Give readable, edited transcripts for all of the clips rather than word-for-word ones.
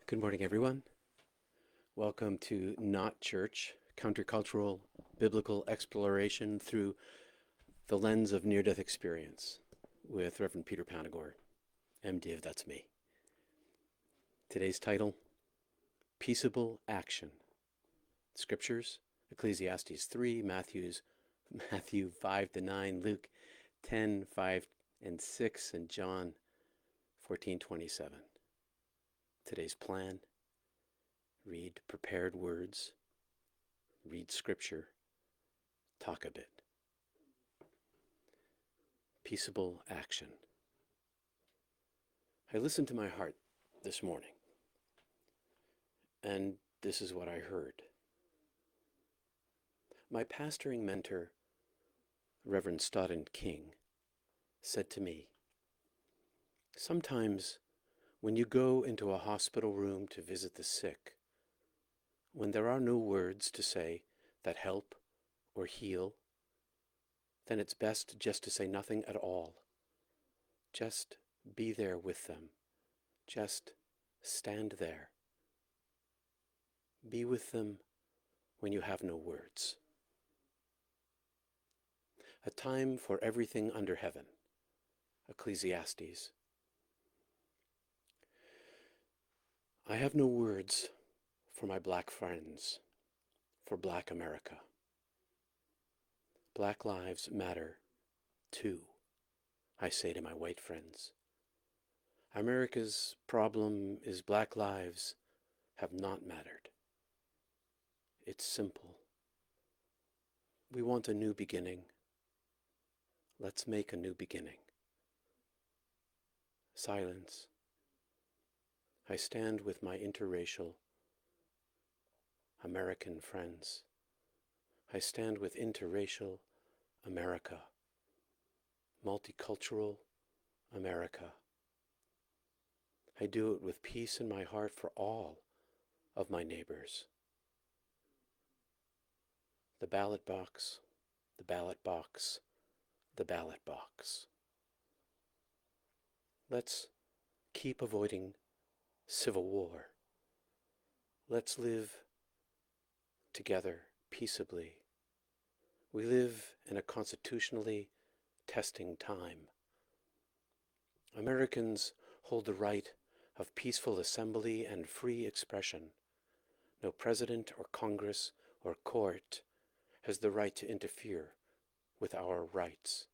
Good morning, everyone. Welcome to Not Church, countercultural biblical exploration through the lens of near-death experience with Reverend Peter Panagore, MDiv, that's me. Today's title, Peaceable Action. Scriptures, Ecclesiastes 3, Matthew 5 to 9, Luke 10, 5 and 6, and John 14:27. Today's plan, read prepared words, read scripture, talk a bit. Peaceable action. I listened to my heart this morning, and this is what I heard. My pastoring mentor, Reverend Stodden King, said to me, sometimes when you go into a hospital room to visit the sick, when there are no words to say that help or heal, then it's best just to say nothing at all. Just be there with them. Just stand there. Be with them when you have no words. A time for everything under heaven. Ecclesiastes. I have no words for my black friends, for Black America. Black lives matter, too, I say to my white friends. America's problem is black lives have not mattered. It's simple. We want a new beginning. Let's make a new beginning. Silence. I stand with my interracial American friends. I stand with interracial America, multicultural America. I do it with peace in my heart for all of my neighbors. The ballot box, the ballot box, the ballot box. Let's keep avoiding civil war. Let's live together peaceably. We live in a constitutionally testing time. Americans hold the right of peaceful assembly and free expression. No president or Congress or court has the right to interfere with our rights.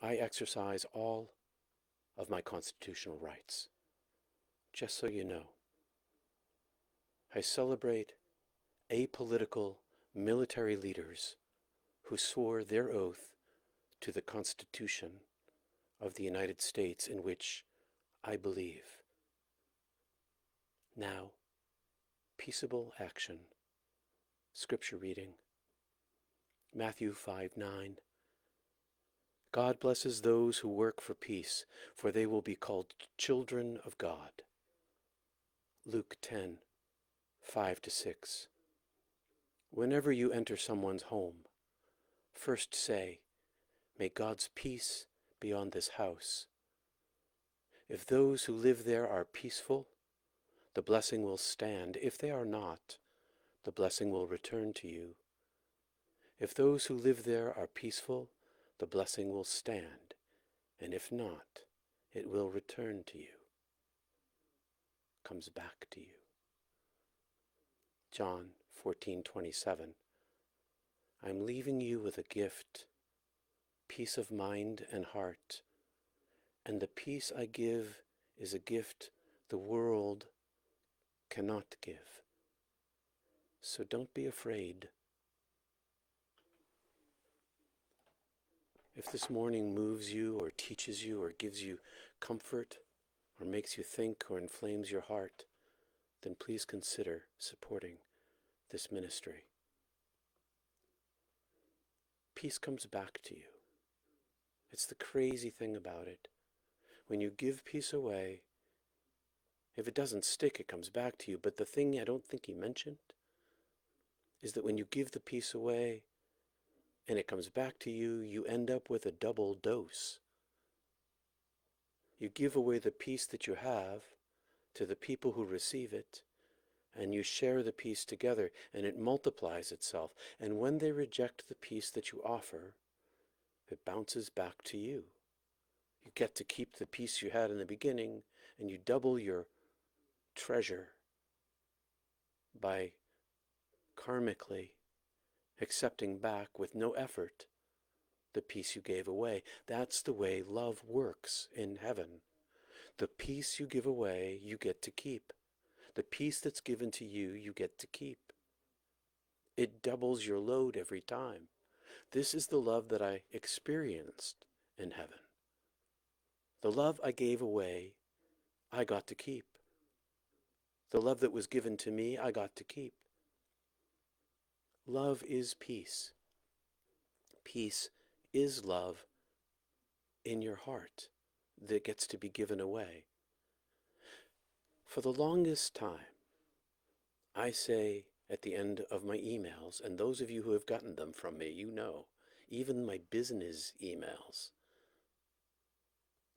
I exercise all of my constitutional rights. Just so you know, I celebrate apolitical military leaders who swore their oath to the Constitution of the United States in which I believe. Now, peaceable action. Scripture reading. Matthew 5:9. God blesses those who work for peace, for they will be called children of God. Luke 10:5 to 6. Whenever you enter someone's home, first say, may God's peace be on this house. If those who live there are peaceful, the blessing will stand. If they are not, the blessing will return to you. If those who live there are peaceful, the blessing will stand. And if not, it will return to you. Comes back to you. John 14:27. I'm leaving you with a gift, peace of mind and heart, and the peace I give is a gift the world cannot give. So don't be afraid. If this morning moves you or teaches you or gives you comfort or makes you think or inflames your heart, then please consider supporting this ministry. Peace comes back to you. It's the crazy thing about it. When you give peace away, if it doesn't stick, it comes back to you. But the thing I don't think he mentioned is that when you give the peace away and it comes back to you, you end up with a double dose. You give away the peace that you have to the people who receive it, and you share the peace together, and it multiplies itself. And when they reject the peace that you offer, it bounces back to you. You get to keep the peace you had in the beginning, and you double your treasure by karmically accepting back with no effort the peace you gave away. That's the way love works in heaven. The peace you give away, you get to keep. The peace that's given to you, you get to keep. It doubles your load every time. This is the love that I experienced in heaven. The love I gave away, I got to keep. The love that was given to me, I got to keep. Love is peace. Peace is love in your heart that gets to be given away. For the longest time, I say at the end of my emails, and those of you who have gotten them from me, you know, even my business emails,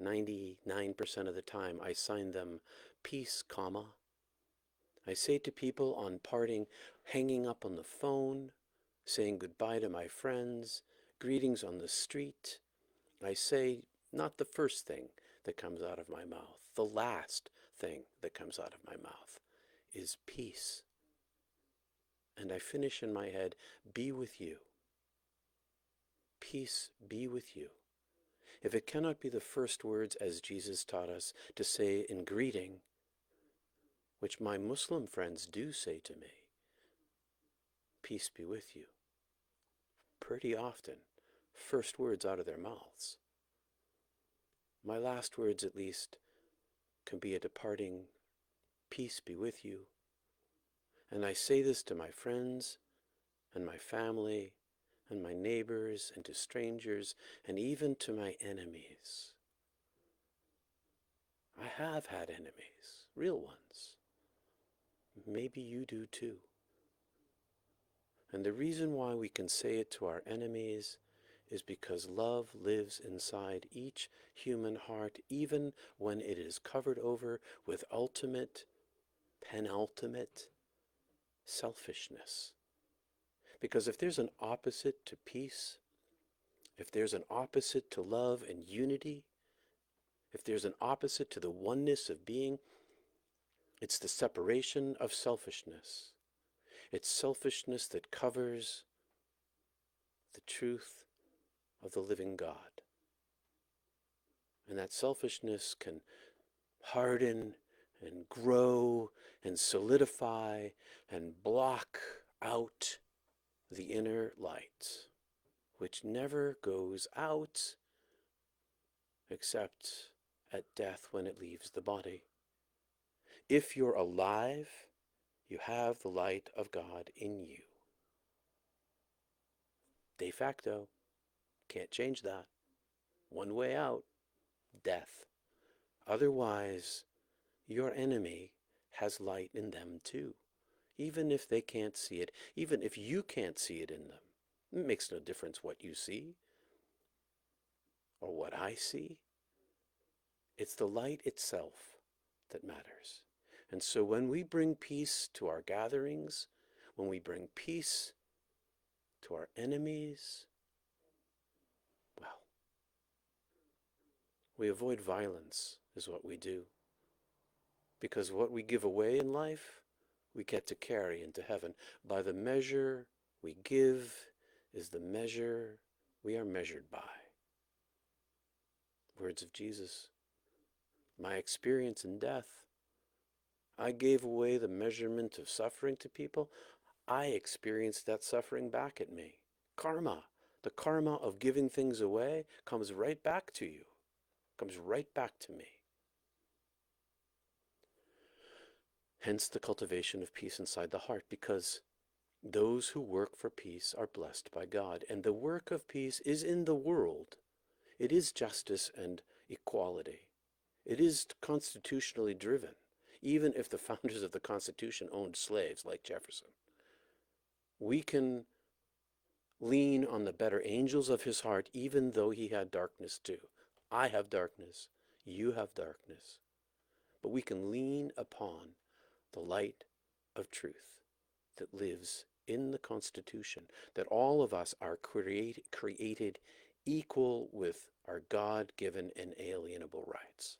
99% of the time I sign them peace, comma. I say to people on parting, hanging up on the phone, saying goodbye to my friends, greetings on the street, I say not the first thing that comes out of my mouth, the last thing that comes out of my mouth is peace. And I finish in my head, be with you. Peace be with you. If it cannot be the first words as Jesus taught us to say in greeting, which my Muslim friends do say to me, peace be with you, pretty often, first words out of their mouths. My last words, at least, can be a departing, peace be with you. And I say this to my friends and my family and my neighbors and to strangers and even to my enemies. I have had enemies, real ones. Maybe you do too. And the reason why we can say it to our enemies is because love lives inside each human heart, even when it is covered over with ultimate, penultimate selfishness. Because if there's an opposite to peace, if there's an opposite to love and unity, if there's an opposite to the oneness of being, it's the separation of selfishness. It's selfishness that covers the truth of the living God. And that selfishness can harden and grow and solidify and block out the inner light, which never goes out except at death when it leaves the body. If you're alive, you have the light of God in you. De facto, can't change that. One way out, death. Otherwise, your enemy has light in them too, even if they can't see it, even if you can't see it in them. It makes no difference what you see or what I see. It's the light itself that matters. And so when we bring peace to our gatherings, when we bring peace to our enemies, well, we avoid violence is what we do. Because what we give away in life, we get to carry into heaven. By the measure we give is the measure we are measured by. Words of Jesus. My experience in death, I gave away the measurement of suffering to people. I experienced that suffering back at me. Karma. The karma of giving things away comes right back to you. Comes right back to me. Hence the cultivation of peace inside the heart, because those who work for peace are blessed by God. And the work of peace is in the world. It is justice and equality. It is constitutionally driven, even if the founders of the Constitution owned slaves like Jefferson. We can lean on the better angels of his heart, even though he had darkness too. I have darkness. You have darkness. but we can lean upon the light of truth that lives in the Constitution, that all of us are created equal with our God-given inalienable rights,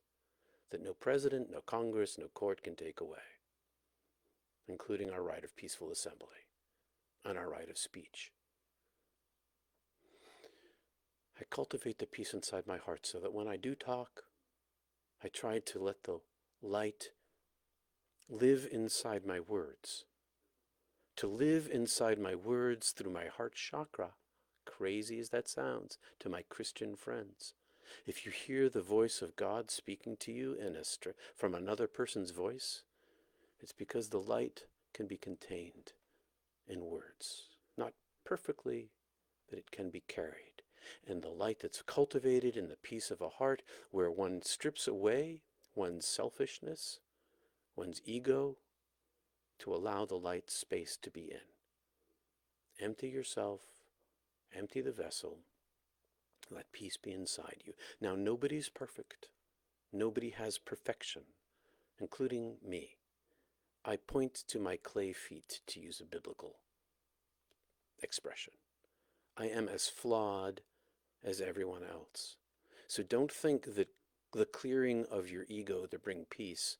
that no president, no Congress, no court can take away, including our right of peaceful assembly and our right of speech. I cultivate the peace inside my heart so that when I do talk, I try to let the light live inside my words, to live inside my words through my heart chakra, crazy as that sounds to my Christian friends. If you hear the voice of God speaking to you from another person's voice, it's because the light can be contained in words. Not perfectly, but it can be carried. And the light that's cultivated in the peace of a heart where one strips away one's selfishness, one's ego, to allow the light space to be in. Empty yourself, empty the vessel, let peace be inside you. Now, nobody's perfect. Nobody has perfection, including me. I point to my clay feet, to use a biblical expression. I am as flawed as everyone else. So don't think that the clearing of your ego to bring peace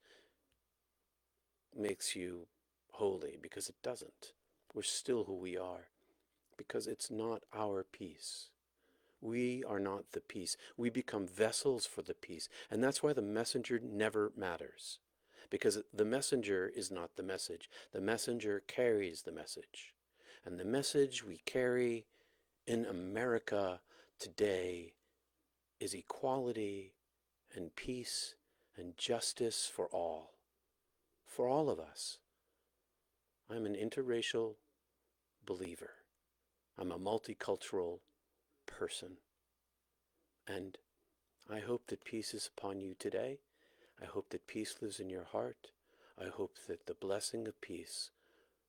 makes you holy, because it doesn't. We're still who we are, because it's not our peace. We are not the peace. We become vessels for the peace. And that's why the messenger never matters, because the messenger is not the message. The messenger carries the message. And the message we carry in America today is equality and peace and justice for all of us. I'm an interracial believer. I'm a multicultural person. And I hope that peace is upon you today. I hope that peace lives in your heart. I hope that the blessing of peace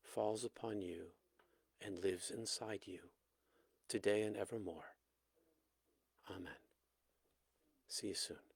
falls upon you and lives inside you today and evermore. Amen. See you soon.